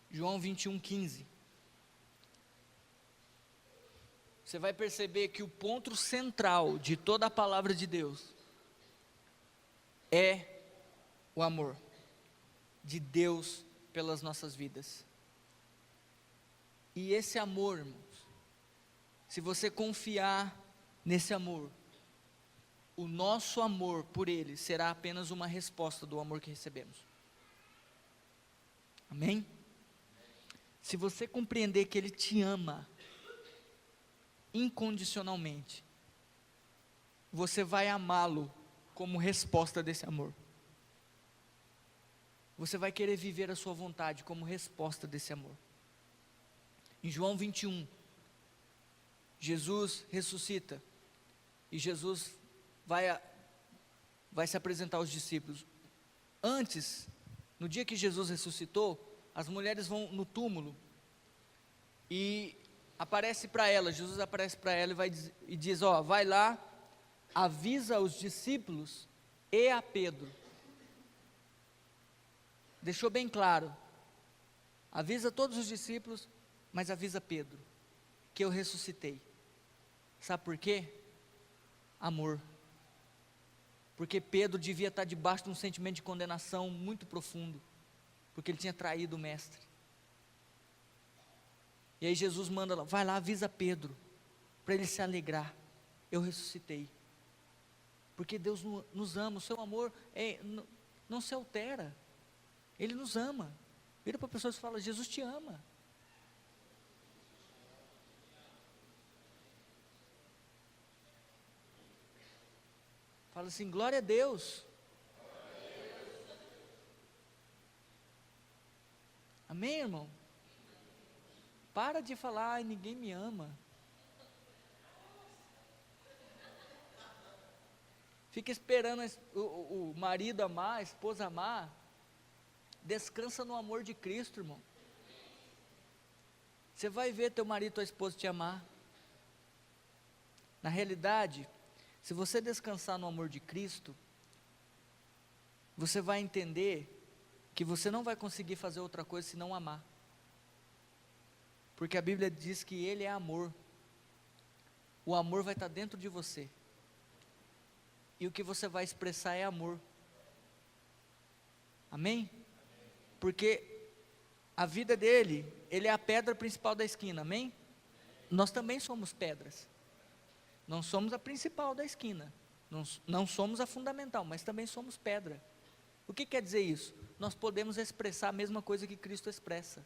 João 21:15. Você vai perceber que o ponto central de toda a palavra de Deus é o amor de Deus pelas nossas vidas. E esse amor, irmãos, se você confiar nesse amor, o nosso amor por Ele será apenas uma resposta do amor que recebemos. Amém? Se você compreender que Ele te ama incondicionalmente, você vai amá-lo como resposta desse amor. Você vai querer viver a sua vontade como resposta desse amor. Em João 21, Jesus ressuscita e Jesus vai se apresentar aos discípulos. Antes, no dia que Jesus ressuscitou, as mulheres vão no túmulo e Jesus aparece para ela e diz, vai lá, avisa os discípulos e a Pedro. Deixou bem claro, avisa todos os discípulos, mas avisa Pedro, que eu ressuscitei. Sabe por quê? Amor. Porque Pedro devia estar debaixo de um sentimento de condenação muito profundo, porque ele tinha traído o mestre. E aí Jesus manda lá, vai lá, avisa Pedro, para ele se alegrar, eu ressuscitei. Porque Deus nos ama, o seu amor não se altera, Ele nos ama. Vira para a pessoa e fala, Jesus te ama. Fala assim, glória a Deus. Amém, irmão? Para de falar, ai, ninguém me ama. Fica esperando o marido amar, a esposa amar. Descansa no amor de Cristo, irmão. Você vai ver teu marido, tua esposa te amar. Na realidade, se você descansar no amor de Cristo, você vai entender que você não vai conseguir fazer outra coisa senão amar. Porque a Bíblia diz que Ele é amor. O amor vai estar dentro de você. E o que você vai expressar é amor. Amém? Porque a vida dele, ele é a pedra principal da esquina, amém? Nós também somos pedras. Não somos a principal da esquina. Não somos a fundamental, mas também somos pedra. O que quer dizer isso? Nós podemos expressar a mesma coisa que Cristo expressa.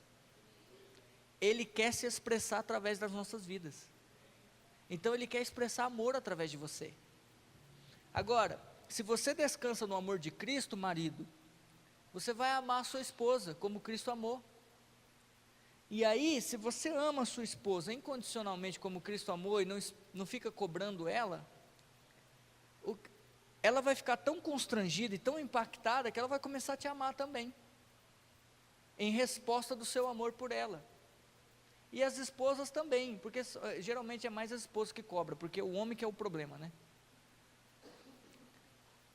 Ele quer se expressar através das nossas vidas. Então Ele quer expressar amor através de você. Agora, se você descansa no amor de Cristo, marido, você vai amar a sua esposa como Cristo amou. E aí, se você ama a sua esposa incondicionalmente como Cristo amou e não fica cobrando ela, ela vai ficar tão constrangida e tão impactada que ela vai começar a te amar também, em resposta do seu amor por ela. E as esposas também, porque geralmente é mais as esposas que cobram, porque o homem que é o problema, né?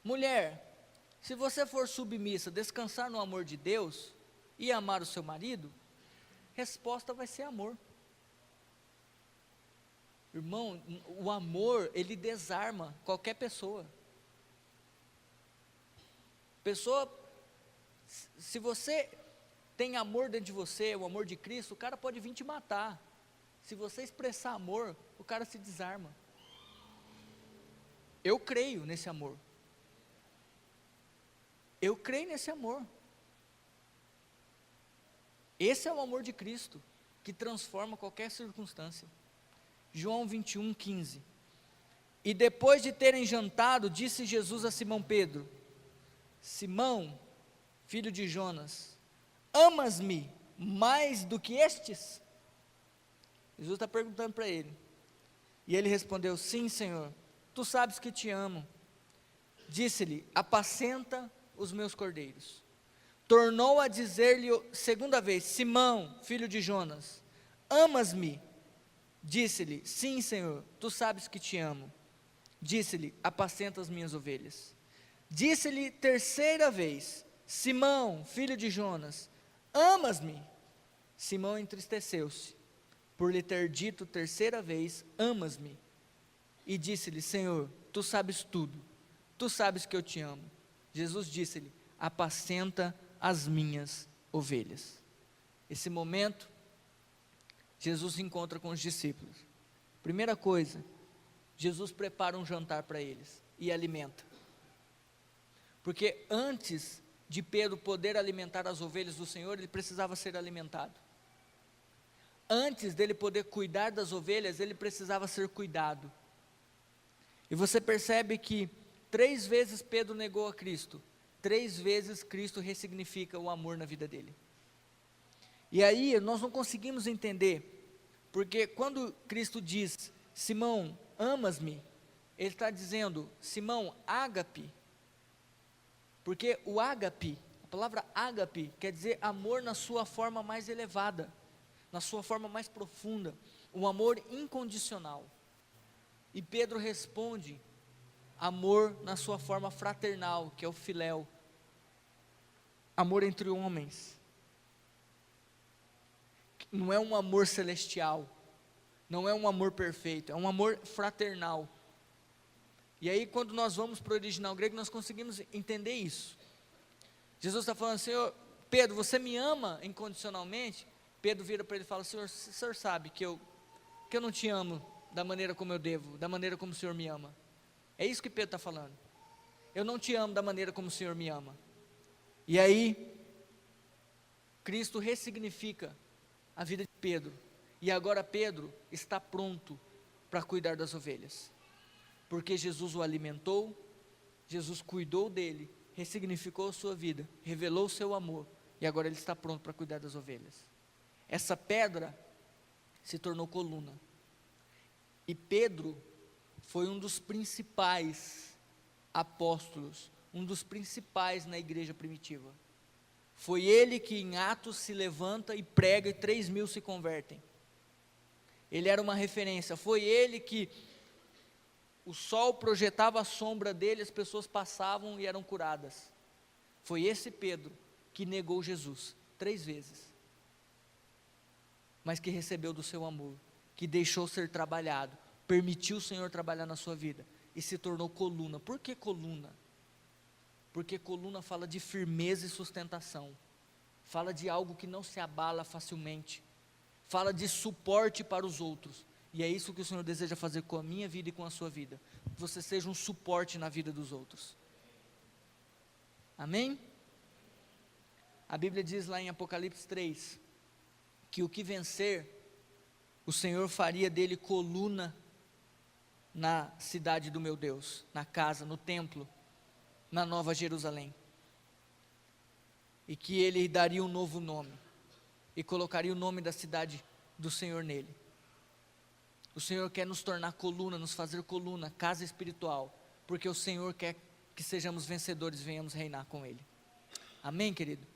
Mulher, se você for submissa, descansar no amor de Deus e amar o seu marido, resposta vai ser amor. Irmão, o amor, ele desarma qualquer pessoa. Se você tem amor dentro de você, o amor de Cristo, o cara pode vir te matar. Se você expressar amor, o cara se desarma. Eu creio nesse amor. Eu creio nesse amor. Esse é o amor de Cristo, que transforma qualquer circunstância. João 21:15. E depois de terem jantado, disse Jesus a Simão Pedro: Simão, filho de Jonas, amas-me mais do que estes? Jesus está perguntando para ele. E ele respondeu: sim, Senhor, tu sabes que te amo. Disse-lhe: apacenta os meus cordeiros. Tornou a dizer-lhe segunda vez: Simão, filho de Jonas, amas-me? Disse-lhe: sim, Senhor, tu sabes que te amo. Disse-lhe: apacenta as minhas ovelhas. Disse-lhe terceira vez: Simão, filho de Jonas, amas-me? Simão entristeceu-se por lhe ter dito terceira vez: amas-me? E disse-lhe: Senhor, tu sabes tudo, tu sabes que eu te amo. Jesus disse-lhe: apacenta as minhas ovelhas. Esse momento, Jesus se encontra com os discípulos. Primeira coisa, Jesus prepara um jantar para eles e alimenta. Porque antes de Pedro poder alimentar as ovelhas do Senhor, ele precisava ser alimentado. Antes dele poder cuidar das ovelhas, ele precisava ser cuidado. E você percebe que 3 vezes Pedro negou a Cristo, 3 vezes Cristo ressignifica o amor na vida dele. E aí nós não conseguimos entender, porque quando Cristo diz: Simão, amas-me? Ele está dizendo: Simão, ágape. Porque o ágape, a palavra ágape, quer dizer amor na sua forma mais elevada, na sua forma mais profunda, um amor incondicional. E Pedro responde: amor na sua forma fraternal, que é o filéu, amor entre homens. Não é um amor celestial, não é um amor perfeito, é um amor fraternal. E aí quando nós vamos para o original grego, nós conseguimos entender isso. Jesus está falando: Senhor, Pedro, você me ama incondicionalmente? Pedro vira para ele e fala: Senhor, o senhor sabe que eu não te amo da maneira como eu devo, da maneira como o Senhor me ama. É isso que Pedro está falando. Eu não te amo da maneira como o Senhor me ama. E aí Cristo ressignifica a vida de Pedro, e agora Pedro está pronto para cuidar das ovelhas, porque Jesus o alimentou, Jesus cuidou dele, ressignificou a sua vida, revelou o seu amor, e agora ele está pronto para cuidar das ovelhas. Essa pedra se tornou coluna, e Pedro foi um dos principais apóstolos, um dos principais na igreja primitiva. Foi ele que em Atos se levanta e prega e 3.000 se convertem. Ele era uma referência, foi ele que o sol projetava a sombra dele, as pessoas passavam e eram curadas. Foi esse Pedro que negou Jesus 3 vezes, mas que recebeu do seu amor, que deixou ser trabalhado, permitiu o Senhor trabalhar na sua vida, e se tornou coluna. Por que coluna? Porque coluna fala de firmeza e sustentação, fala de algo que não se abala facilmente, fala de suporte para os outros, e é isso que o Senhor deseja fazer com a minha vida e com a sua vida, que você seja um suporte na vida dos outros. Amém? A Bíblia diz lá em Apocalipse 3, que o que vencer, o Senhor faria dele coluna na cidade do meu Deus, na casa, no templo, na Nova Jerusalém, e que ele daria um novo nome, e colocaria o nome da cidade do Senhor nele. O Senhor quer nos tornar coluna, nos fazer coluna, casa espiritual, porque o Senhor quer que sejamos vencedores, venhamos reinar com Ele. Amém, querido?